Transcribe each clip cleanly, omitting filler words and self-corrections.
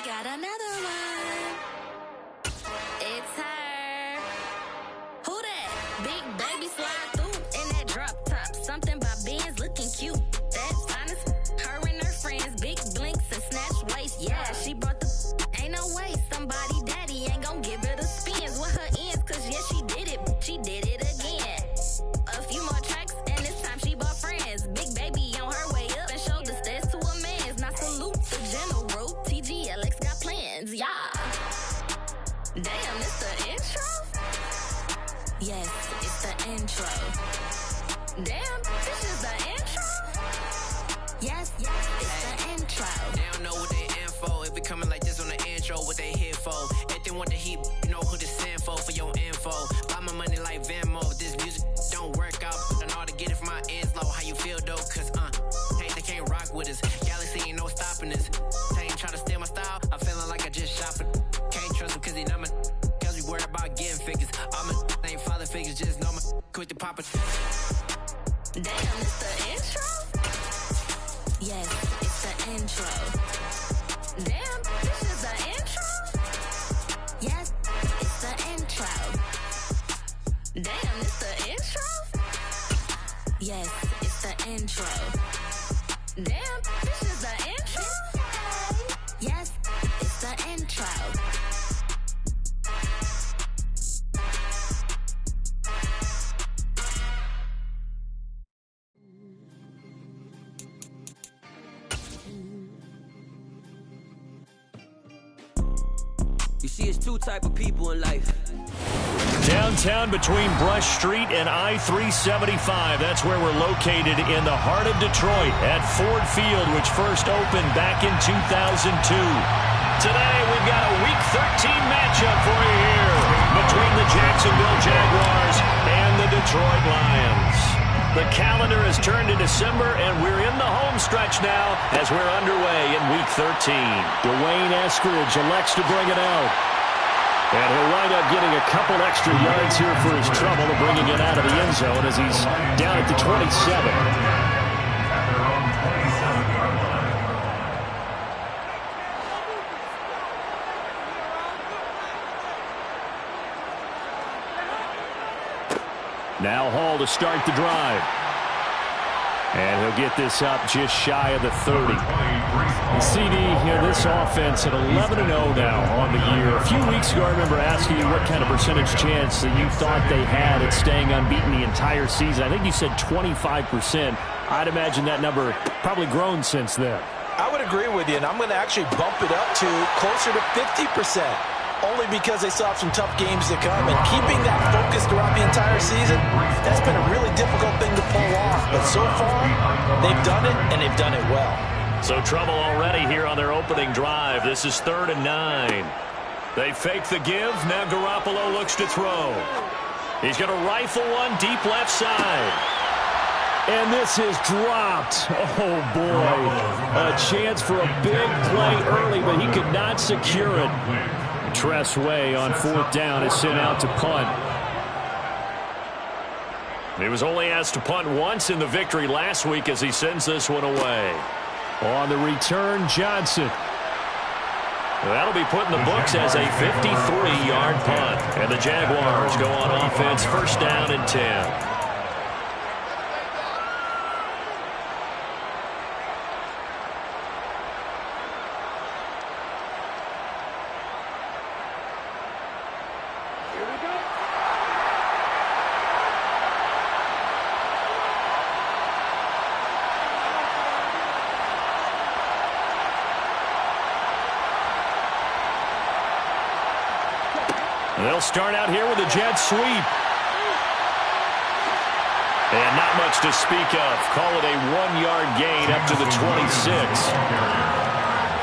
got another one. It's her. Who that? Big baby slide through in that drop top. Something about Benz looking cute. That's honest. Her and her friends, big blinks and snatch waist. Yeah, she brought the. Ain't no way somebody daddy ain't gon' give her the spins with her ends. Cause yeah, she did it. She did it again. A few more tracks and this time she bought friends. Big baby on her way up and showed the stairs to a man's. Now salute the general. TGLX got plans, yeah. Damn, it's the intro? Yes, it's the intro. Damn, this is the intro? Yes, it's the intro. They don't know what they in for. If we coming like this on the intro, what they here for? If they want the heat, you know who to send for your info. Buy my money like Venmo. This music don't work out. I know how to get it from my ends low. How you feel though? Cause hey, they can't rock with us. Galaxy ain't no stopping us. They ain't try to steal my style. I'm feeling like I just shot for. Can't trust him cause he not my. Cause we worried about getting figures. All my ain't father figures, just know my quick to pop it. Damn, it's the intro? Yes, it's the intro. Damn, this is the intro? Yes, it's the intro. Damn, it's the intro? Yes, it's the intro. Damn, this is the intro? Yes, it's the intro. You see, it's two type of people in life. Downtown between Brush Street and I-375. That's where we're located in the heart of Detroit at Ford Field, which first opened back in 2002. Today, we've got a Week 13 matchup for you here between the Jacksonville Jaguars and the Detroit Lions. The calendar has turned to December, and we're in the home stretch now as we're underway in Week 13. Dwayne Eskridge elects to bring it out. And he'll wind up getting a couple extra yards here for his trouble of bringing it out of the end zone as he's down at the 27. Now Hall to start the drive. And he'll get this up just shy of the 30. And CD, this offense at 11-0 now on the year. A few weeks ago, I remember asking you what kind of percentage chance that you thought they had at staying unbeaten the entire season. I think you said 25%. I'd imagine that number probably grown since then. I would agree with you, and I'm going to actually bump it up to closer to 50%. Only because they still have some tough games to come. And keeping that focus throughout the entire season, that's been a really difficult thing to pull off. But so far, they've done it, and they've done it well. So trouble already here on their opening drive. This is 3rd and 9. They fake the give. Now Garoppolo looks to throw. He's going to rifle one deep left side. And this is dropped. Oh, boy. A chance for a big play early, but he could not secure it. Tress Way on 4th down is sent out to punt. He was only asked to punt once in the victory last week as he sends this one away. On the return, Johnson. That'll be put in the books as a 53-yard punt. And the Jaguars go on offense, 1st down and 10. They'll start out here with a jet sweep. And not much to speak of. Call it a 1-yard gain up to the 26.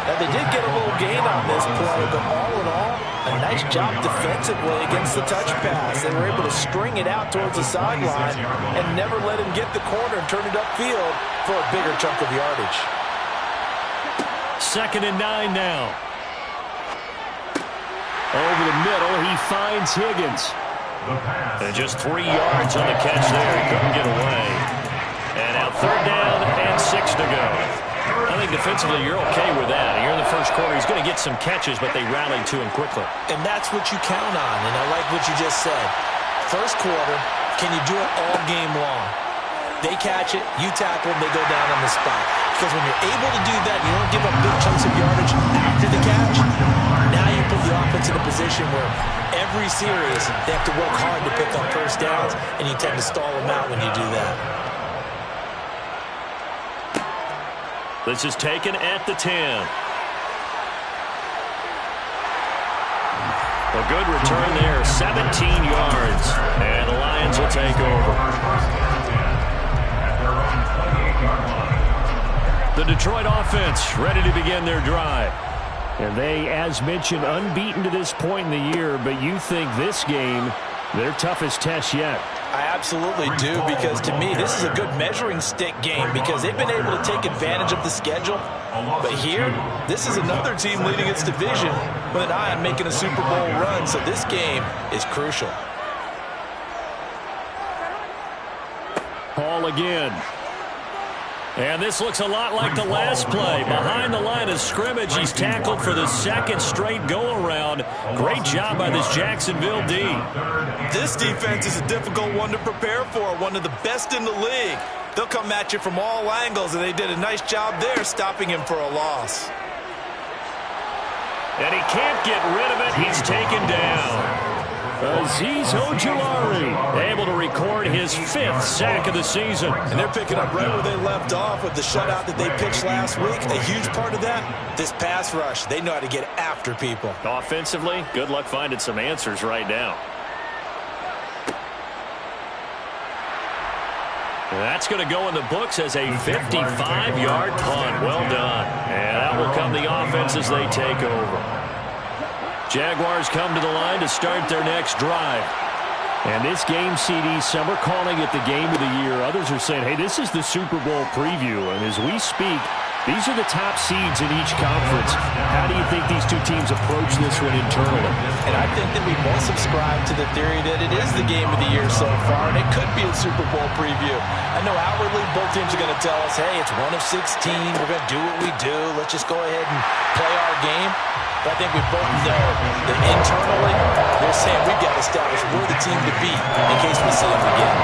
Now, they did get a little gain on this play, but all in all, a nice job defensively against the touch pass. They were able to string it out towards the sideline and never let him get the corner and turn it upfield for a bigger chunk of yardage. 2nd and 9 now. Over the middle, he finds Higgins. And just 3 yards on the catch there. He couldn't get away. And now 3rd down and 6 to go. I think defensively you're okay with that. Here in the first quarter, he's was going to get some catches, but they rallied to him quickly. And that's what you count on, and I like what you just said. First quarter, can you do it all game long? They catch it, you tackle them, they go down on the spot. Because when you're able to do that, you don't give up big chunks of yardage after the catch. Now you put the offense in a position where every series they have to work hard to pick up first downs, and you tend to stall them out when you do that. This is taken at the 10. A good return there, 17 yards. And the Lions will take over. The Detroit offense ready to begin their drive. And they, as mentioned, unbeaten to this point in the year, but you think this game, their toughest test yet. I absolutely do, because to me, this is a good measuring stick game because they've been able to take advantage of the schedule. But here, this is another team leading its division with an eye on making a Super Bowl run, so this game is crucial. Paul again. And this looks a lot like the last play. Behind the line of scrimmage, he's tackled for the second straight go-around. Great job by this Jacksonville D. This defense is a difficult one to prepare for, one of the best in the league. They'll come at you from all angles, and they did a nice job there stopping him for a loss. And he can't get rid of it. He's taken down. Azeez Ojulari able to record his 5th sack of the season. And they're picking up right where they left off with the shutout that they pitched last week. A huge part of that, this pass rush. They know how to get after people. Offensively, good luck finding some answers right now. And that's going to go in the books as a 55-yard punt. Well done. And that will come the offense as they take over. Jaguars come to the line to start their next drive. And this game, CD, some are calling it the game of the year. Others are saying, hey, this is the Super Bowl preview. And as we speak, these are the top seeds in each conference. How do you think these two teams approach this one internally? And I think that we both subscribe to the theory that it is the game of the year so far, and it could be a Super Bowl preview. I know outwardly both teams are going to tell us, hey, it's 1 of 16. We're going to do what we do. Let's just go ahead and play our game. But I think we both know that internally, they're saying we've got to establish we're the team to beat in case we see them again.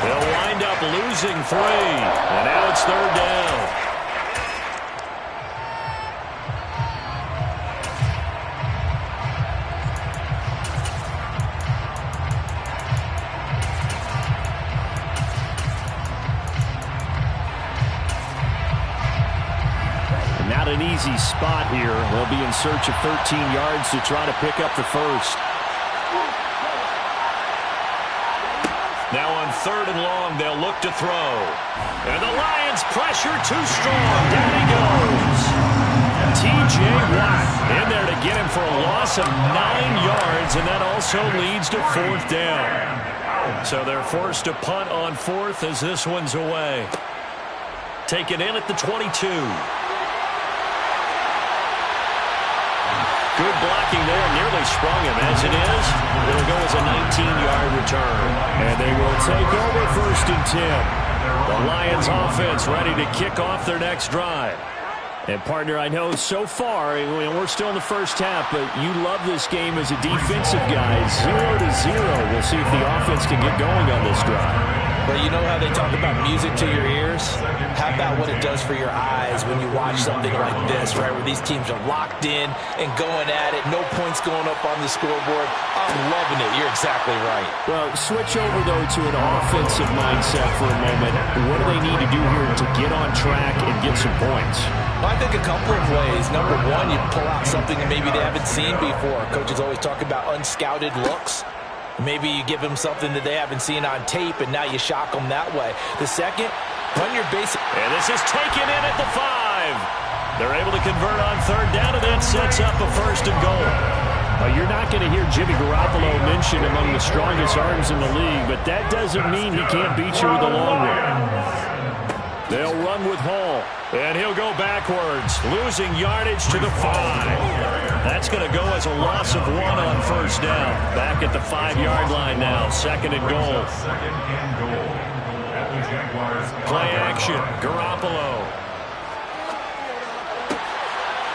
They'll wind up losing 3, and now it's 3rd down. Not an easy spot here. They'll be in search of 13 yards to try to pick up the first. Now on 3rd and long, they'll look to throw. And the Lions pressure too strong. Down he goes. T.J. Watt in there to get him for a loss of 9 yards, and that also leads to 4th down. So they're forced to punt on 4th as this one's away. Taken in at the 22. Good blocking there, nearly sprung him. As it is, it'll go as a 19-yard return. And they will take over 1st and 10. The Lions offense ready to kick off their next drive. And, partner, I know so far, we're still in the first half, but you love this game as a defensive guy. 0-0. We'll see if the offense can get going on this drive. But you know how they talk about music to your ears? How about what it does for your eyes when you watch something like this, right, where these teams are locked in and going at it, no points going up on the scoreboard? I'm loving it. You're exactly right. Well, switch over, though, to an offensive mindset for a moment. What do they need to do here to get on track and get some points? Well, I think a couple of ways. Number one, you pull out something that maybe they haven't seen before. Coaches always talk about unscouted looks. Maybe you give them something that they haven't seen on tape, and now you shock them that way. The second, run your basic. And this is taken in at the 5. They're able to convert on 3rd down, and that sets up a 1st and goal. You're not going to hear Jimmy Garoppolo mentioned among the strongest arms in the league, but that doesn't mean he can't beat you with a long one. They'll run with Hall, and he'll go backwards, losing yardage to the 5. That's going to go as a loss of 1 on 1st down. Back at the 5-yard line now, 2nd and goal. Play action, Garoppolo.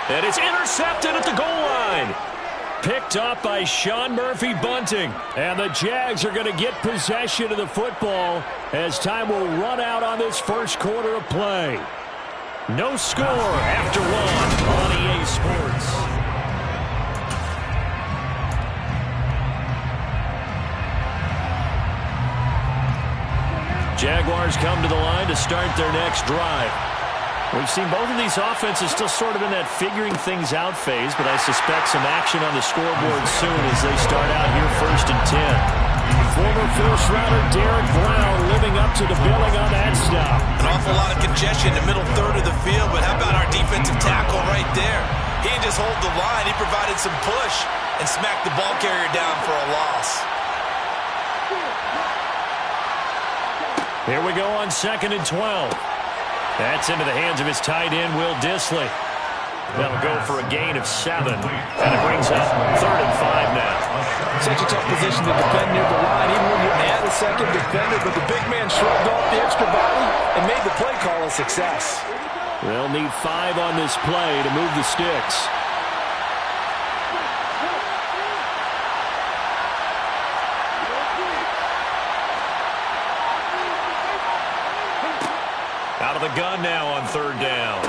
And it's intercepted at the goal line. Picked up by Sean Murphy-Bunting. And the Jags are going to get possession of the football as time will run out on this first quarter of play. No score after one on EA Sports. Jaguars come to the line to start their next drive. We've seen both of these offenses still sort of in that figuring things out phase, but I suspect some action on the scoreboard soon as they start out here 1st and 10. Former first-rounder Derek Brown living up to the billing on that stop. An awful lot of congestion in the middle third of the field, but how about our defensive tackle right there? He didn't just hold the line, he provided some push and smacked the ball carrier down for a loss. Here we go on 2nd and 12. That's into the hands of his tight end, Will Dissly. That'll go for a gain of 7. And it brings up 3rd and 5 now. Such a tough position to defend near the line, even when you had a second defender, but the big man shrugged off the extra body and made the play call a success. They'll need 5 on this play to move the sticks. Out of the gun now on 3rd down.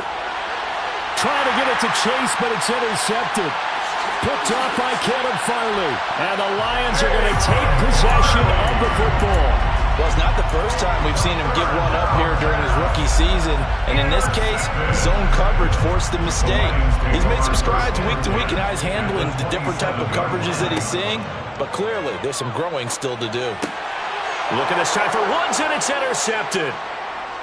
Trying to get it to Chase, but it's intercepted. Picked off by Caleb Farley. And the Lions are going to take possession of the football. Well, it's not the first time we've seen him give one up here during his rookie season. And in this case, zone coverage forced the mistake. He's made some strides week to week in how he's handling the different type of coverages that he's seeing. But clearly, there's some growing still to do. Look at this time for Woods, and it's intercepted.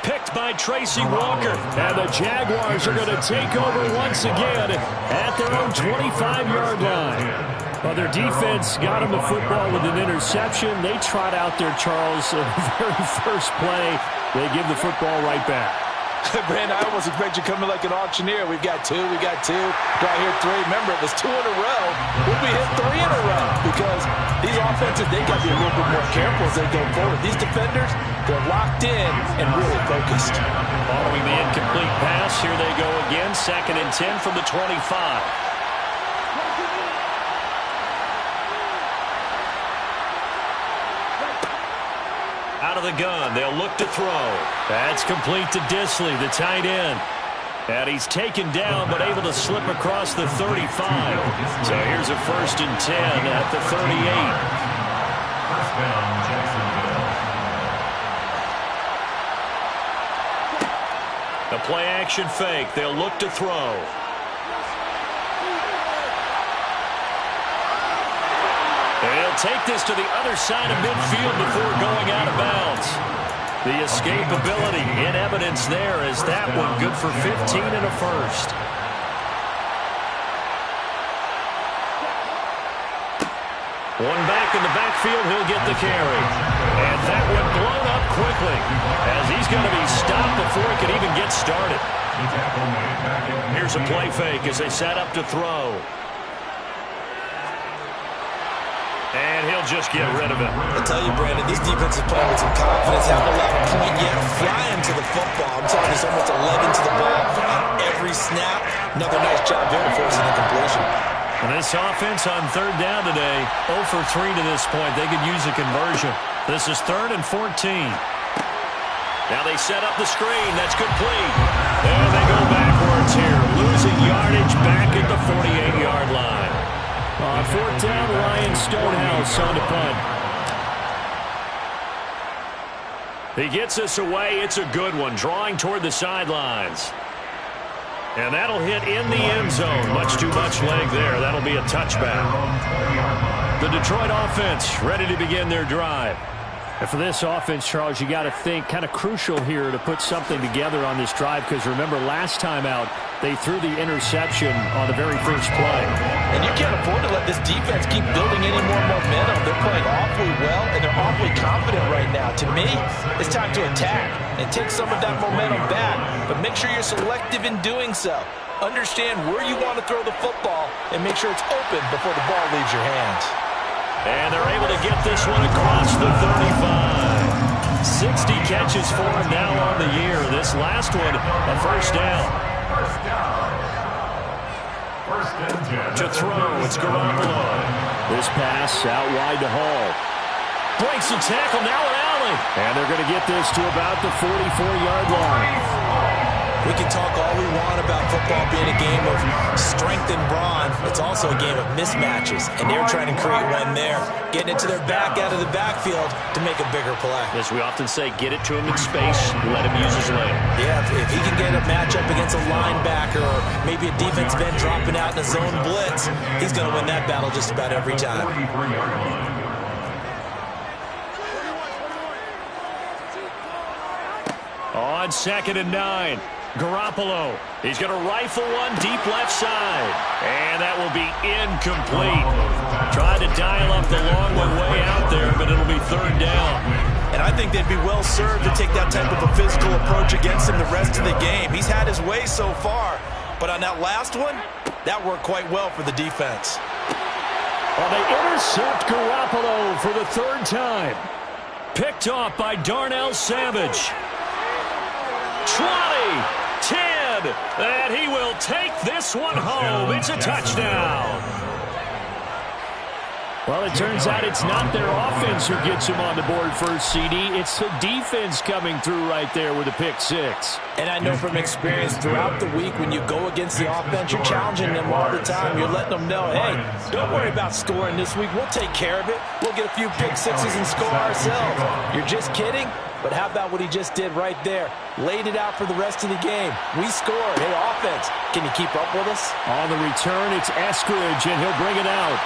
Picked by Tracy Walker. And the Jaguars are going to take over once again at their own 25-yard line. Well, their defense got them the football with an interception. They trot out there, Charles, in the very first play. They give the football right back. Brandon, I almost expect you coming like an auctioneer. We've got 2, we got 2. Do I hear 3? Remember, it was 2 in a row. We'll be hit 3 in a row because these offenses, they got to be a little bit more careful as they go forward. These defenders, they're locked in and really focused. Following the incomplete pass, here they go again. 2nd and 10 from the 25. Out of the gun, they'll look to throw. That's complete to Dissly, the tight end. And he's taken down, but able to slip across the 35. So here's a 1st and 10 at the 38. The play-action fake. They'll look to throw. They'll take this to the other side of midfield before going out of bounds. The escapability in evidence there as that one good for 15 and a first. One back in the backfield, he'll get the carry. And that one blown up quickly as he's going to be stopped before he can even get started. Here's a play fake as they set up to throw. And he'll just get rid of it. I tell you, Brandon, this defense is playing with some confidence. Haven't allowed a point yet. Flying to the football. I'm talking, there's almost 11 to the ball on every snap. Another nice job there forcing the completion. And this offense on 3rd down today, 0 for 3 to this point. They could use a conversion. This is 3rd and 14. Now they set up the screen. That's complete. And they go backwards here. Losing yardage back at the 48-yard line. On 4th down, Ryan Stonehouse on the punt. He gets us away. It's a good one. Drawing toward the sidelines. And that'll hit in the end zone. Much too much leg there. That'll be a touchback. The Detroit offense ready to begin their drive. And for this offense, Charles, you got to think kind of crucial here to put something together on this drive because remember last time out they threw the interception on the very first play. And you can't afford to let this defense keep building any more momentum. They're playing awfully well and they're awfully confident right now. To me, it's time to attack and take some of that momentum back, but make sure you're selective in doing so. Understand where you want to throw the football and make sure it's open before the ball leaves your hands. And they're able to get this one across the 35. 60 catches for him now on the year. This last one, a first down. To throw, it's Garoppolo. This pass out wide to Hall. Breaks the tackle, now an alley. And they're going to get this to about the 44-yard line. We can talk all we want about football being a game of strength and brawn. It's also a game of mismatches, and they're trying to create one there, getting it to their back out of the backfield to make a bigger play. As we often say, get it to him in space, let him use his leg. Yeah, if he can get a matchup against a linebacker or maybe a defensive end dropping out in a zone blitz, he's going to win that battle just about every time. On 2nd and 9. Garoppolo, he's going to rifle one deep left side. And that will be incomplete. Tried to dial up the long one way out there, but it'll be 3rd down. And I think they'd be well served to take that type of a physical approach against him the rest of the game. He's had his way so far, but on that last one, that worked quite well for the defense. Well, they intercept Garoppolo for the 3rd time. Picked off by Darnell Savage. 20, 10, and he will take this one home. It's a touchdown. Well, it turns out it's not their offense who gets him on the board first, CD. It's the defense coming through right there with a pick 6. And I know from experience throughout the week when you go against the offense, you're challenging them all the time. You're letting them know, hey, don't worry about scoring this week. We'll take care of it. We'll get a few pick 6s and score ourselves. You're just kidding? But how about what he just did right there? Laid it out for the rest of the game. We scored. Hey, offense, can you keep up with us? On the return, it's Eskridge, and he'll bring it out.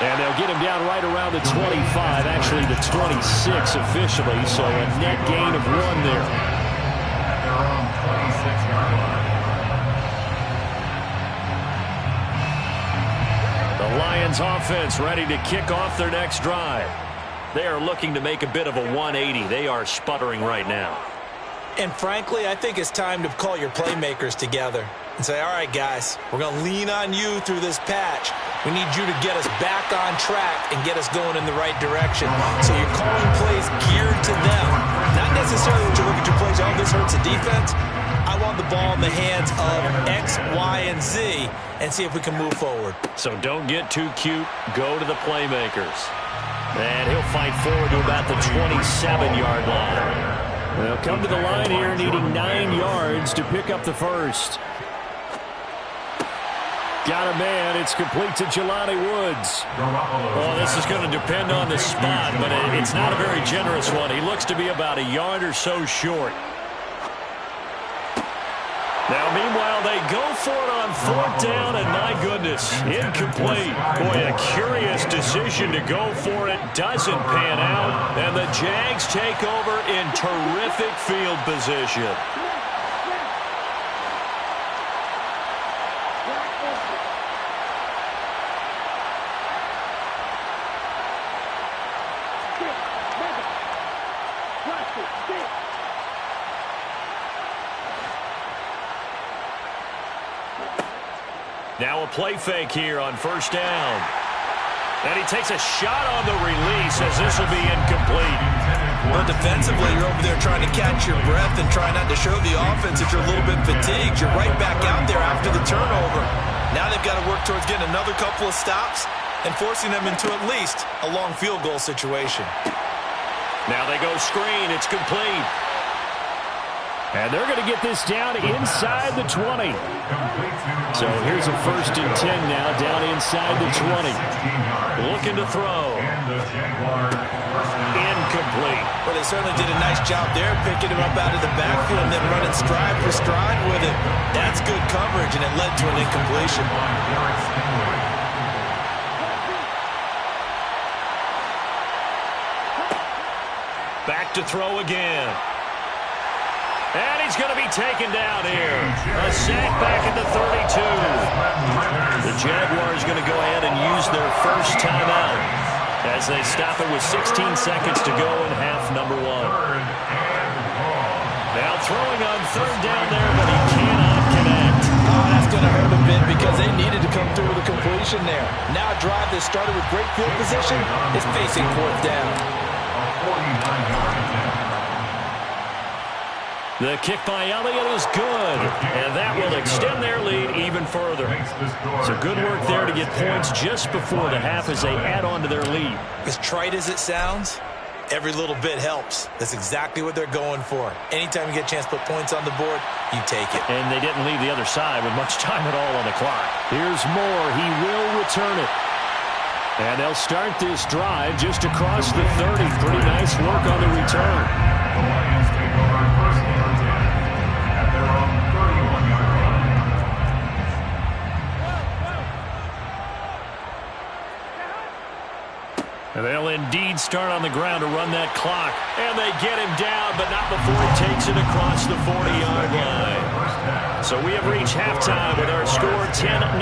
And they'll get him down right around the 25, actually the 26 officially, so a net gain of 1 there. Their own 26-yard line. The Lions offense ready to kick off their next drive. They are looking to make a bit of a 180. They are sputtering right now. And frankly, I think it's time to call your playmakers together and say, all right, guys, we're going to lean on you through this patch. We need you to get us back on track and get us going in the right direction. So you're calling plays geared to them. Not necessarily when you look at your plays, oh, this hurts the defense. I want the ball in the hands of X, Y, and Z and see if we can move forward. So don't get too cute. Go to the playmakers. And he'll fight forward to about the 27-yard line. They'll come to the line here needing 9 yards to pick up the first. Got a man. It's complete to Jelani Woods. Well, this is going to depend on the spot, but it's not a very generous one. He looks to be about a yard or so short. Now, meanwhile, they go for it on 4th down, and my goodness, incomplete. Boy, a curious decision to go for it. Doesn't pan out, and the Jags take over in terrific field position. Now a play fake here on 1st down. And he takes a shot on the release as this will be incomplete. Well, defensively, you're over there trying to catch your breath and try not to show the offense that you're a little bit fatigued. You're right back out there after the turnover. Now they've got to work towards getting another couple of stops and forcing them into at least a long field goal situation. Now they go screen. It's complete. And they're going to get this down inside the 20. So here's a 1st and 10 now, down inside the 20. Looking to throw. Incomplete. Well, they certainly did a nice job there, picking him up out of the backfield and then running stride for stride with it. That's good coverage, and it led to an incompletion. Back to throw again. And he's going to be taken down here. A sack back at the 32. The Jaguars going to go ahead and use their first timeout as they stop it with 16 seconds to go in half number 1. Now throwing on 3rd down there, but he cannot connect. Oh, that's going to hurt a bit because they needed to come through with a completion there. Now a drive that started with great field position is facing 4th down. The kick by Elliott is good, and that will extend their lead even further. So good work there to get points just before the half as they add on to their lead. As trite as it sounds, every little bit helps. That's exactly what they're going for. Anytime you get a chance to put points on the board, you take it. And they didn't leave the other side with much time at all on the clock. Here's Moore. He will return it. And they'll start this drive just across the 30. Pretty nice work on the return. The Lions take over first and 10 at their own 31-yard line. And they'll indeed start on the ground to run that clock. And they get him down, but not before he takes it across the 40-yard line. So we have reached halftime with our score 10-0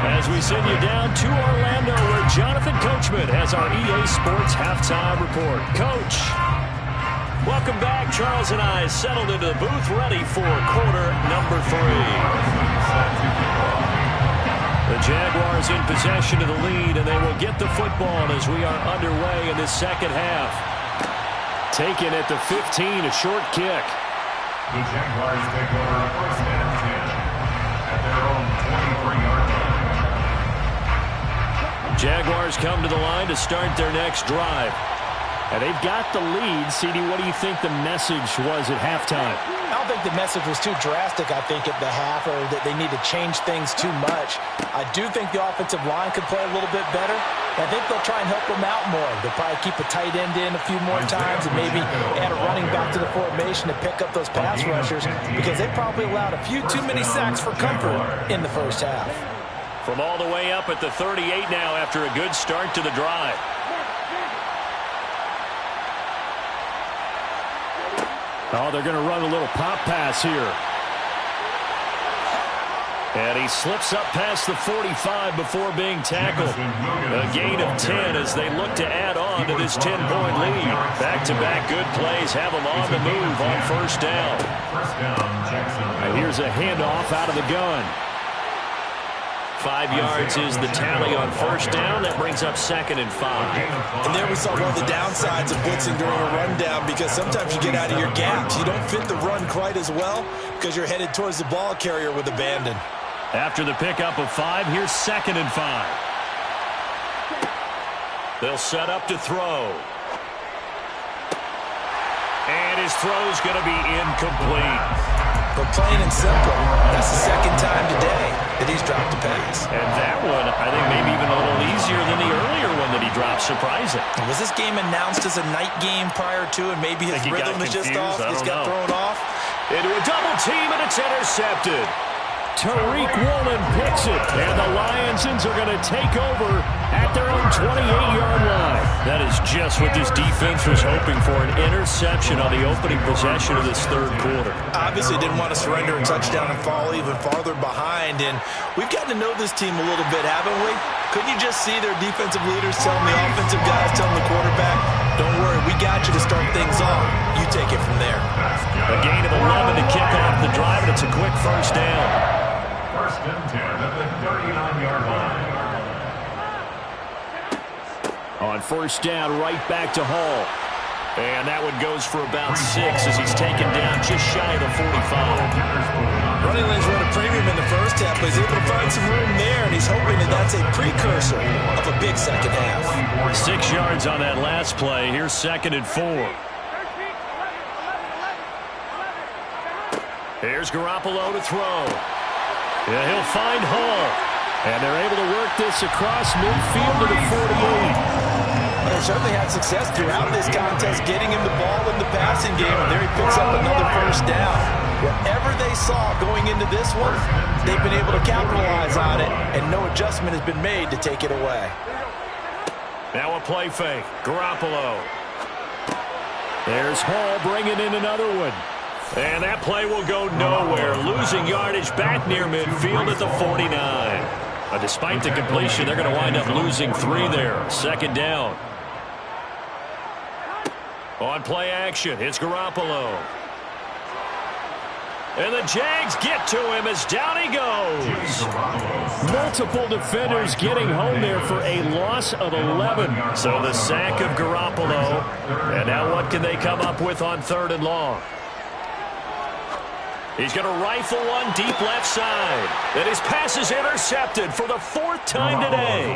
as we send you down to Orlando where Jonathan Coachman has our EA Sports Halftime Report. Coach, welcome back. Charles and I settled into the booth ready for quarter number 3. The Jaguars in possession of the lead, and they will get the football as we are underway in this second half. Taken at the 15, a short kick. The Jaguars take over first and 10 at their own 23-yard line. Jaguars come to the line to start their next drive. And they've got the lead. CD, what do you think the message was at halftime? I don't think the message was too drastic, I think, at the half, or that they need to change things too much. I do think the offensive line could play a little bit better. I think they'll try and help them out more. They'll probably keep a tight end in a few more times and maybe add a running back to the formation to pick up those pass rushers because they probably allowed a few too many sacks for comfort in the first half. From all the way up at the 38 now after a good start to the drive. Oh, they're going to run a little pop pass here. And he slips up past the 45 before being tackled. A gain of 10 as they look to add on to this 10-point lead. Back-to-back good plays have them on the move on first down. And here's a handoff out of the gun. 5 yards is the tally on first down. That brings up 2nd and 5. And there we saw one of the downsides of blitzing during a rundown because sometimes you get out of your gaps. You don't fit the run quite as well because you're headed towards the ball carrier with abandon. After the pickup of 5, here's 2nd and 5. They'll set up to throw. And his throw's going to be incomplete. But plain and simple, that's the second time today that he's dropped a pass. And that one, I think maybe even a little easier than the earlier one that he dropped. Surprising. Was this game announced as a night game prior to, and maybe his rhythm is just off? Just got thrown off? Into a double team, and it's intercepted. Tariq Woolen picks it, and the Lionsons are going to take over at their own 28-yard line. That is just what this defense was hoping for, an interception on the opening possession of this third quarter. Obviously didn't want to surrender a touchdown and fall even farther behind, and we've gotten to know this team a little bit, haven't we? Couldn't you just see their defensive leaders telling the offensive guys, telling the quarterback, don't worry, we got you to start things off. You take it from there. A gain of 11 to kick off the drive, and it's a quick first down. First and 10 at the 39-yard line. On first down, right back to Hall. And that one goes for about 6 as he's taken down just shy of the 45. Running lanes run a premium in the first half, but he's able to find some room there, and he's hoping that that's a precursor of a big second half. 6 yards on that last play. Here's 2nd and 4. Here's Garoppolo to throw. Yeah, he'll find Hall. And they're able to work this across midfield to the 48. They certainly had success throughout this contest, getting him the ball in the passing game, and there he picks up another first down. Whatever they saw going into this one, they've been able to capitalize on it, and no adjustment has been made to take it away. Now a play fake. Garoppolo. There's Hall bringing in another one. And that play will go nowhere. Losing yardage back near midfield at the 49. Despite the completion, they're going to wind up losing 3 there. 2nd down. On play action, it's Garoppolo. And the Jags get to him as down he goes. Multiple defenders getting home there for a loss of 11. So the sack of Garoppolo. And now what can they come up with on 3rd and long? He's going to rifle one deep left side. And his pass is intercepted for the 4th time today.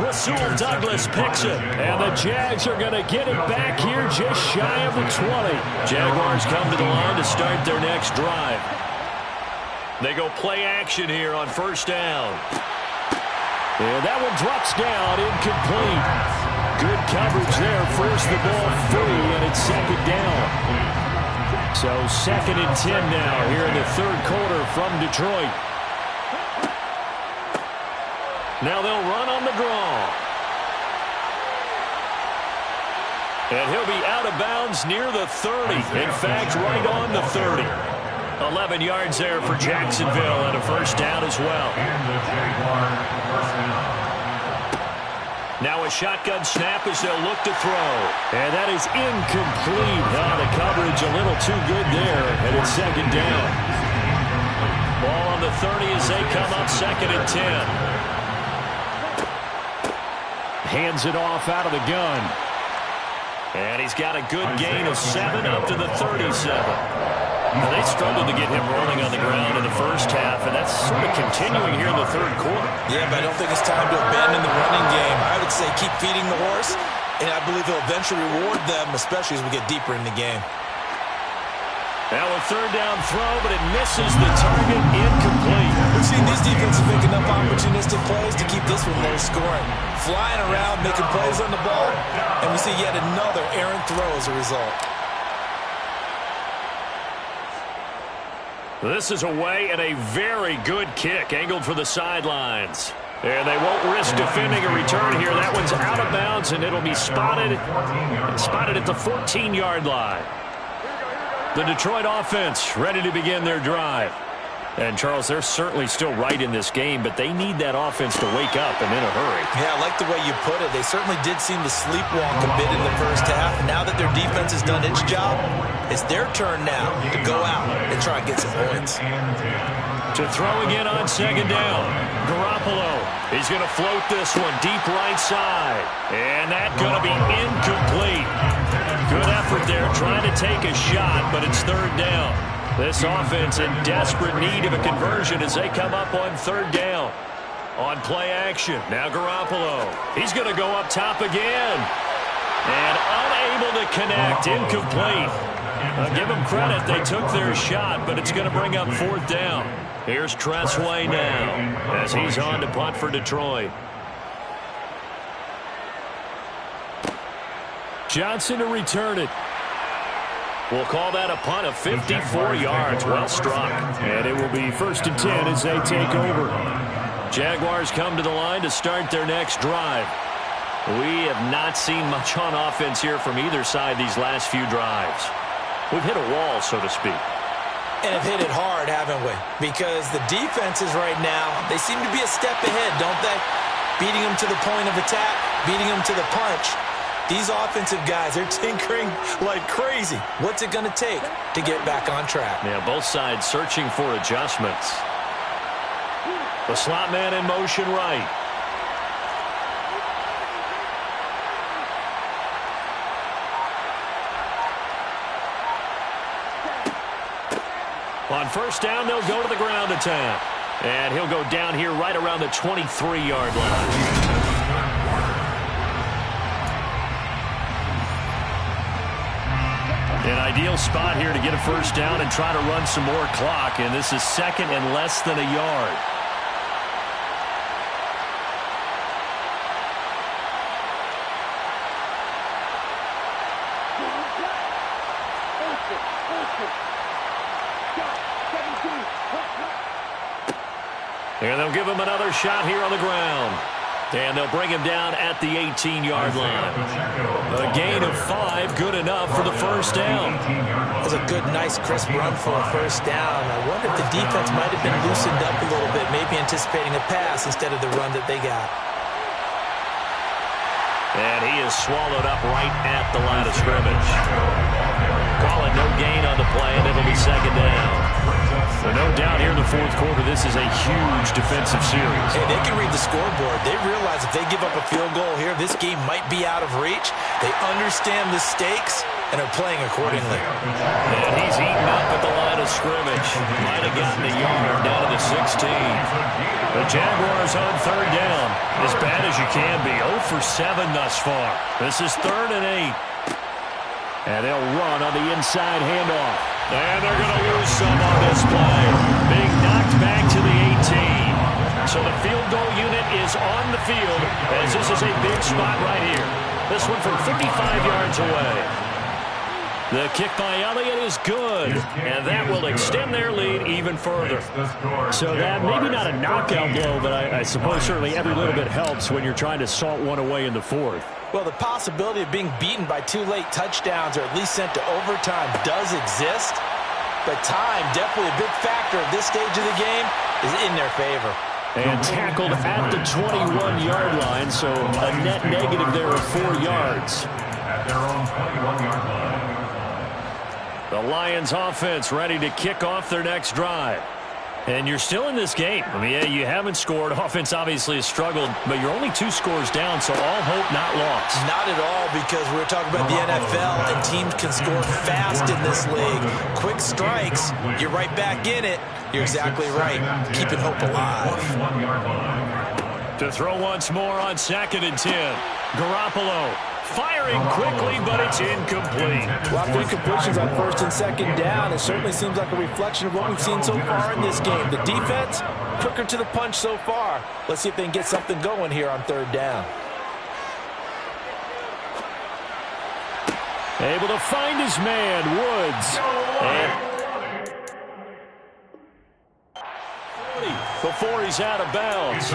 Rasul Douglas picks it. And the Jags are going to get it back here just shy of the 20. Jaguars come to the line to start their next drive. They go play action here on 1st down. And that one drops down, incomplete. Good coverage there, forced the ball free, and it's 2nd down. So 2nd and 10 now here in the 3rd quarter from Detroit. Now they'll run on the draw. And he'll be out of bounds near the 30. In fact, right on the 30. 11 yards there for Jacksonville and a 1st down as well. Now a shotgun snap as they'll look to throw. And that is incomplete. The coverage a little too good there, and it's 2nd down. Ball on the 30 as they come up 2nd and 10. Hands it off out of the gun. And he's got a good gain of 7 up to the 37. Well, they struggled to get him rolling on the ground in the 1st half, and that's sort of continuing here in the 3rd quarter. Yeah, but I don't think it's time to abandon the running game. I would say keep feeding the horse, and I believe he'll eventually reward them, especially as we get deeper in the game. Now a 3rd down throw, but it misses the target, incomplete. We've seen these defenses make enough opportunistic plays to keep this one low scoring. Flying around, making plays on the ball, and we see yet another errant throw as a result. This is away and a very good kick, angled for the sidelines. And they won't risk defending a return here. That one's out of bounds, and it'll be spotted at the 14-yard line. The Detroit offense ready to begin their drive. And, Charles, they're certainly still right in this game, but they need that offense to wake up and in a hurry. Yeah, I like the way you put it. They certainly did seem to sleepwalk a bit in the 1st half. Now that their defense has done its job, it's their turn now to go out and try and get some points. To throw again on 2nd down. Garoppolo. He's going to float this one deep right side. And that's going to be incomplete. Good effort there trying to take a shot, but it's 3rd down. This offense in desperate need of a conversion as they come up on 3rd down. On play action, now Garoppolo. He's going to go up top again. And unable to connect, incomplete. I'll give them credit, they took their shot, but it's going to bring up 4th down. Here's Tressway now as he's on to punt for Detroit. Johnson to return it. We'll call that a punt of 54 yards. Well struck. And it will be 1st and 10 as they take over. Jaguars come to the line to start their next drive. We have not seen much on offense here from either side these last few drives. We've hit a wall, so to speak. And have hit it hard, haven't we? Because the defenses right now, they seem to be a step ahead, don't they? Beating them to the point of attack, beating them to the punch. These offensive guys, they're tinkering like crazy. What's it going to take to get back on track? Yeah, both sides searching for adjustments. The slot man in motion right. On 1st down, they'll go to the ground attack. And he'll go down here right around the 23-yard line. An ideal spot here to get a 1st down and try to run some more clock. And this is 2nd and less than a yard. And they'll give him another shot here on the ground. And they'll bring him down at the 18-yard line. A gain of 5, good enough for the 1st down. That's a good, nice, crisp run for a 1st down. I wonder if the defense might have been loosened up a little bit, maybe anticipating a pass instead of the run that they got. And he is swallowed up right at the line of scrimmage. Call it no gain on the play, and it'll be 2nd down. So no doubt here in the 4th quarter, this is a huge defensive series. Hey, they can read the scoreboard. They realize if they give up a field goal here, this game might be out of reach. They understand the stakes, and are playing accordingly. And he's eaten up at the line of scrimmage. Might have gotten a yard down to the 16. The Jaguars on third down. As bad as you can be. 0 for 7 thus far. This is 3rd and 8. And they'll run on the inside handoff. And they're going to lose some on this play. Being knocked back to the 18. So the field goal unit is on the field as this is a big spot right here. This one from 55 yards away. The kick by Elliott is good, and that will extend their lead even further. So that maybe not a knockout blow, but I suppose certainly every little bit helps when you're trying to salt one away in the 4th. Well, the possibility of being beaten by 2 late touchdowns or at least sent to overtime does exist, but time, definitely a big factor at this stage of the game, is in their favor. And tackled at the 21-yard line, so a net negative there of 4 yards. At their own 21-yard line. The Lions offense ready to kick off their next drive. And you're still in this game. I mean, yeah, you haven't scored. Offense obviously has struggled, but you're only 2 scores down, so all hope not lost. Not at all, because we're talking about the NFL, and teams can score fast in this league. Quick strikes, you're right back in it. You're exactly right. Keeping hope alive. To throw once more on 2nd and 10. Garoppolo firing quickly, but it's incomplete. A lot of incompletions on 1st and 2nd down. It certainly seems like a reflection of what we've seen so far in this game. The defense, quicker to the punch so far. Let's see if they can get something going here on 3rd down. Able to find his man, Woods. And before he's out of bounds.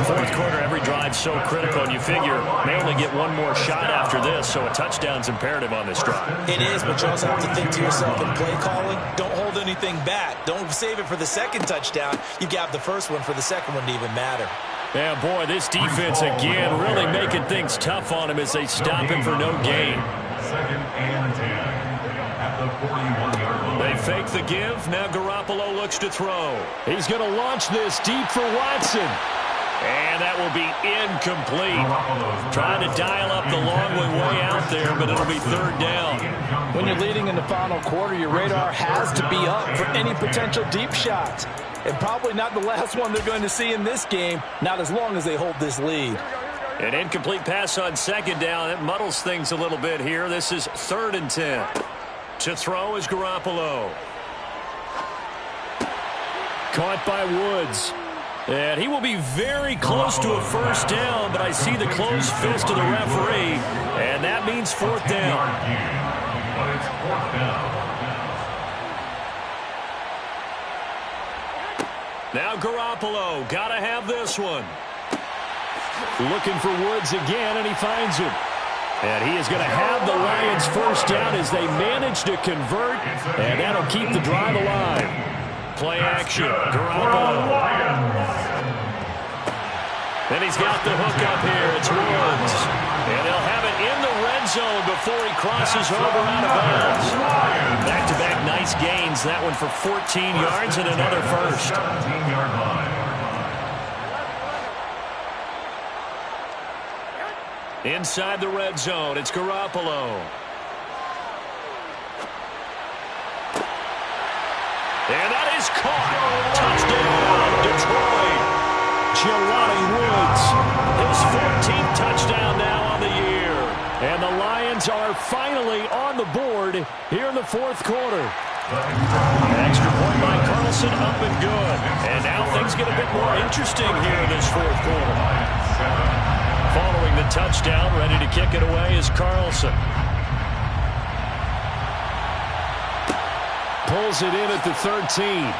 4th quarter, every drive so critical, and you figure they only get one more shot after this, so a touchdown's imperative on this drive. It is, but you also have to think to yourself in play calling, don't hold anything back. Don't save it for the 2nd touchdown. You got the 1st one for the 2nd one to even matter. Yeah, boy, this defense again really making things tough on him as they stop him for no gain. 2nd and 10 at the 41-yard line. They fake the give. Now Garoppolo looks to throw. He's going to launch this deep for Watson. And that will be incomplete. Trying to dial up the long way out there, but it'll be 3rd down. When you're leading in the final quarter, your radar has to be up for any potential deep shots. And probably not the last one they're going to see in this game, not as long as they hold this lead. An incomplete pass on 2nd down. It muddles things a little bit here. This is 3rd and 10. To throw is Garoppolo. Caught by Woods. And he will be very close to a 1st down, but I see the closed fist of the referee, and that means 4th down. Now Garoppolo, gotta have this one. Looking for Woods again, and he finds him. And he is going to have the Lions 1st down as they manage to convert, and that'll keep the drive alive. Play action, Garoppolo. Then he's got the hook up here. It's Woods. And they'll have it in the red zone before he crosses over out of bounds. Back-to-back nice gains. That one for 14 yards and another 1st. 17-yard line. Inside the red zone, it's Garoppolo. And that is caught. Touchdown, Detroit. Jelani Woods, his 14th touchdown now on the year. And the Lions are finally on the board here in the 4th quarter. An extra point by Carlson, up and good. And now things get a bit more interesting here in this 4th quarter. Following the touchdown, ready to kick it away is Carlson. Pulls it in at the 13.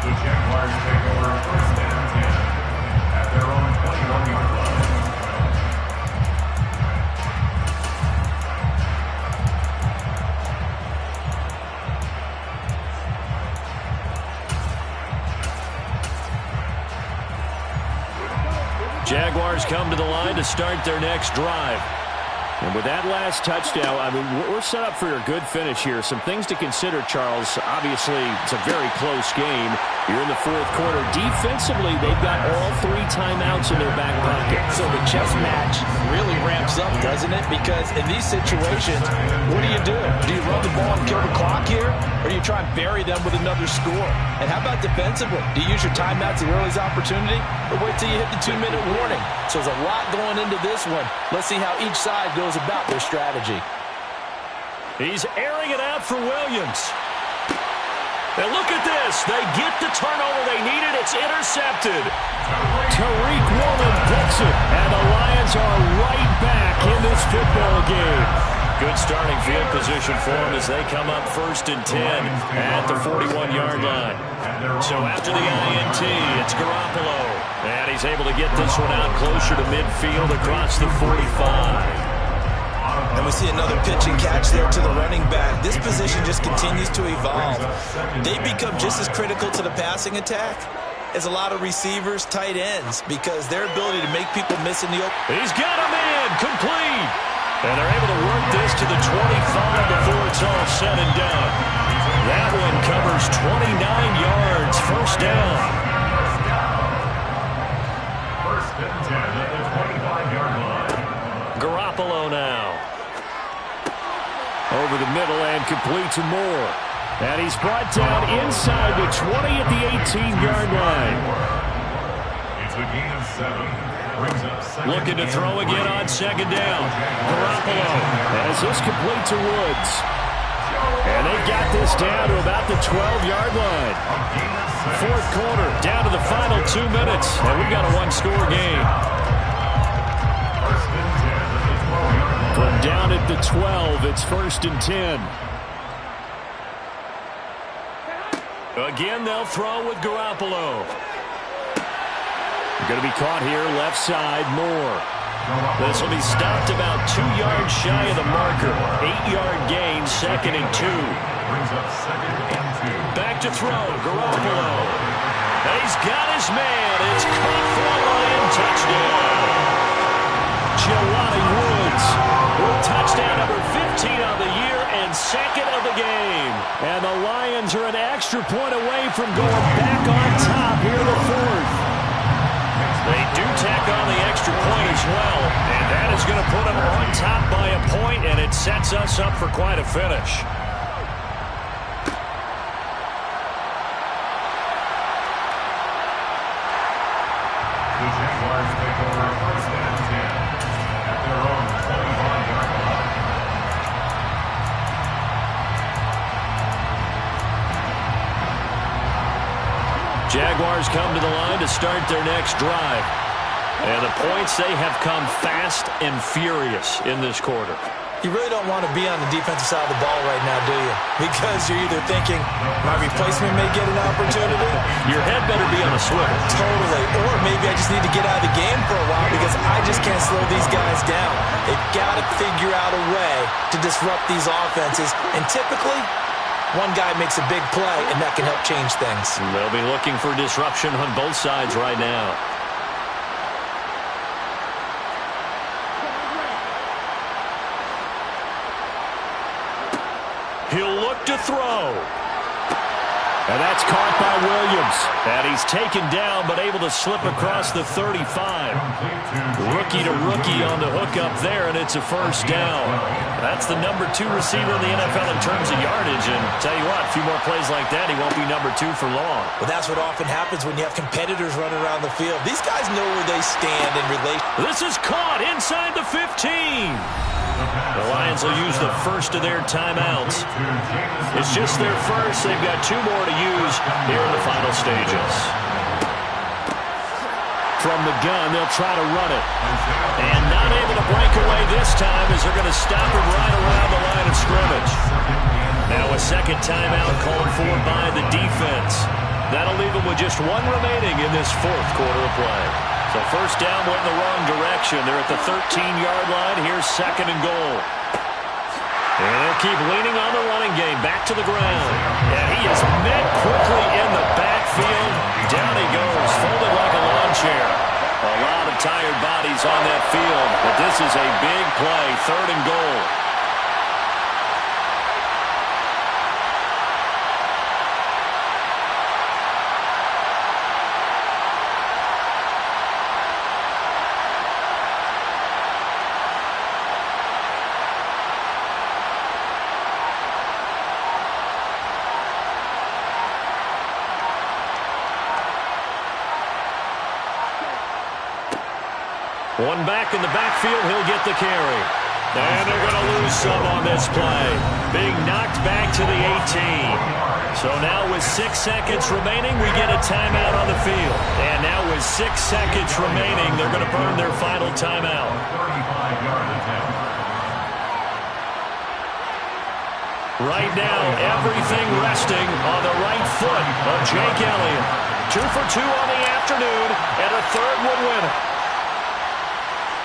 The Jaguars take over 1st and 10 at their own 21-yard line. Jaguars come to the line to start their next drive. And with that last touchdown, I mean, we're set up for a good finish here. Some things to consider, Charles. Obviously, it's a very close game. You're in the fourth quarter. Defensively, they've got all 3 timeouts in their back pocket. So the chess match really ramps up, doesn't it? Because in these situations, what do you do? Do you run the ball and kill the clock here? Or do you try and bury them with another score? And how about defensively? Do you use your timeouts at earliest opportunity? Or wait till you hit the 2-minute warning? So there's a lot going into this one. Let's see how each side goes about their strategy. He's airing it out for Williams. And look at this. They get the turnover they needed. It's intercepted. Tariq Woolen picks it. And the Lions are right back in this football game. Good starting field position for them as they come up 1st and 10 at the 41-yard line. So after the INT, it's Garoppolo. And he's able to get this one out closer to midfield across the 45. And we see another pitch and catch there to the running back. This position just continues to evolve. They become just as critical to the passing attack as a lot of receivers, tight ends, because their ability to make people miss in the open. He's got him in, complete. And they're able to work this to the 25 before it's all said and done. That one covers 29 yards, first down. First and 10 at the 25-yard line. Garoppolo now. Over the middle and complete to Moore. And he's brought down inside the 20 at the 18-yard line. It's a gain of 7. Brings up second. Looking to throw again on second down. Garoppolo has this complete to Woods. And they've got this down to about the 12-yard line. Fourth quarter, down to the final 2 minutes. And we've got a one-score game. First and 10 at the 12-yard line. From down at the 12, it's 1st and 10. Again, they'll throw with Garoppolo. Going to be caught here, left side, Moore. This will be stopped about 2 yards shy of the marker. 8-yard gain, 2nd and 2. Brings up second and 2. Back to throw, Garoppolo. He's got his man. It's caught for a Lion touchdown. Jelani Woods with touchdown number 15 on the year and 2nd of the game. And the Lions are an extra point away from going back on top here in the 4th. They do tack on the extra point as well, and that is going to put them on top by a point, and it sets us up for quite a finish. The Jaguars take over first and 10 at their own 25-yard line. Jaguars come to the line to start their next drive. And the points, they have come fast and furious in this quarter. You really don't want to be on the defensive side of the ball right now, do you? Because you're either thinking, my replacement may get an opportunity. Your head better be on a swivel. Totally. Or maybe I just need to get out of the game for a while because I just can't slow these guys down. They've got to figure out a way to disrupt these offenses. And typically, one guy makes a big play, and that can help change things. They'll be looking for disruption on both sides right now. He'll look to throw. And that's caught by Williams. And he's taken down, but able to slip across the 35. Rookie to rookie on the hook up there, and it's a first down. That's the number 2 receiver in the NFL in terms of yardage. And tell you what, a few more plays like that, he won't be number 2 for long. But that's what often happens when you have competitors running around the field. These guys know where they stand in relation. This is caught inside the 15. The Lions will use the first of their timeouts. It's just their first. They've got 2 more to use here in the final stages. From the gun, they'll try to run it. And not able to break away this time as they're going to stop him right around the line of scrimmage. Now a second timeout called for by the defense. That'll leave them with just 1 remaining in this 4th quarter of play. So first down went in the wrong direction. They're at the 13-yard line. Here's 2nd and goal. And they'll keep leaning on the running game. Back to the ground. And he is met quickly in the backfield. Down he goes, folded like a lawn chair. A lot of tired bodies on that field, but this is a big play, 3rd and goal. One back in the backfield, he'll get the carry. And they're going to lose some on this play. Being knocked back to the 18. So now with 6 seconds remaining, we get a timeout on the field. And now with 6 seconds remaining, they're going to burn their final timeout. 35-yard attempt. Right now, everything resting on the right foot of Jake Elliott. 2 for 2 on the afternoon, and a third would win it.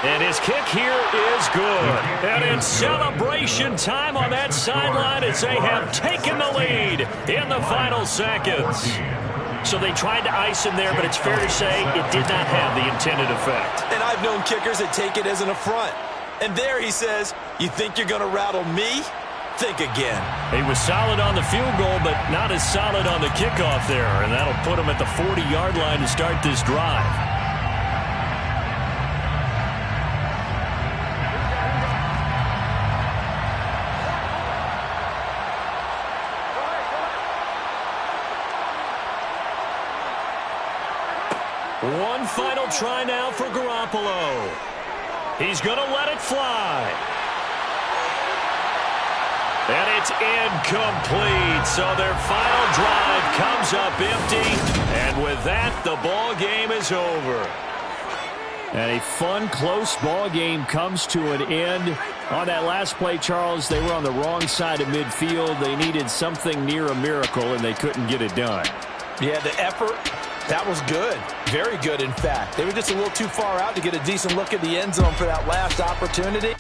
And his kick here is good. And it's celebration time on that sideline as they have taken the lead in the final seconds. So they tried to ice him there, but it's fair to say it did not have the intended effect. And I've known kickers that take it as an affront. And there he says, you think you're going to rattle me? Think again. He was solid on the field goal, but not as solid on the kickoff there. And that'll put him at the 40-yard line to start this drive. One final try now for Garoppolo. He's going to let it fly. And it's incomplete. So their final drive comes up empty. And with that, the ball game is over. And a fun, close ball game comes to an end. On that last play, Charles, they were on the wrong side of midfield. They needed something near a miracle, and they couldn't get it done. Yeah, the effort, that was good. Very good, in fact. They were just a little too far out to get a decent look at the end zone for that last opportunity.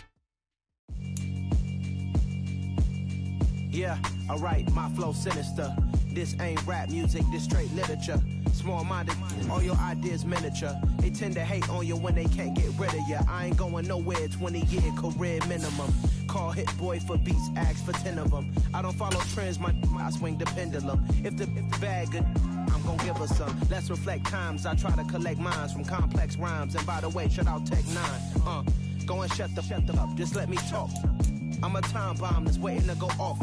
Yeah, alright, my flow sinister. This ain't rap music, this straight literature. Small-minded, all your ideas miniature. They tend to hate on you when they can't get rid of you. I ain't going nowhere, 20-year career minimum. Call hit boy for beats, ask for 10 of them. I don't follow trends, I swing the pendulum. If the bag good, I'm gonna give her some. Let's reflect times, I try to collect minds from complex rhymes. And by the way, shout out Tech 9. Go and shut the up, just let me talk. I'm a time bomb that's waiting to go off.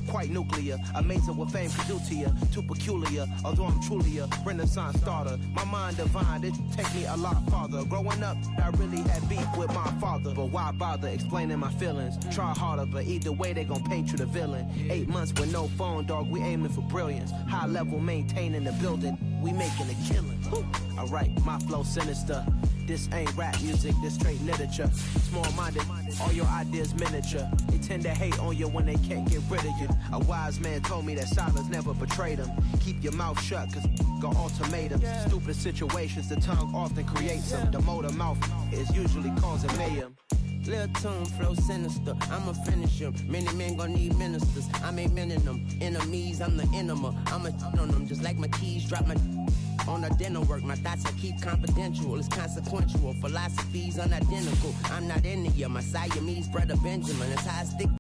Quite nuclear, amazing what fame can do to you. Too peculiar, although I'm truly a renaissance starter. My mind divine, it take me a lot farther. Growing up, I really had beef with my father. But why bother explaining my feelings? Try harder, but either way they gon' paint you the villain. 8 months with no phone, dog, we aiming for brilliance. High level maintaining the building, we making a killing. Alright, my flow sinister. This ain't rap music, this straight literature. Small-minded, all your ideas miniature. They tend to hate on you when they can't get rid of you. A wise man told me that silence never betrayed him. Keep your mouth shut, cause got ultimatums. Stupid situations, the tongue often creates them. The motor mouth is usually causing mayhem. Lil' tune, flow sinister, I'ma finish him. Many men gon' need ministers, I'm aiming them. Enemies, I'm the enema. I'ma on them just like my keys, drop my on the dinner work. My thoughts I keep confidential, it's consequential. Philosophies unidentical, I'm not in the year. My Siamese brother Benjamin, it's how I stick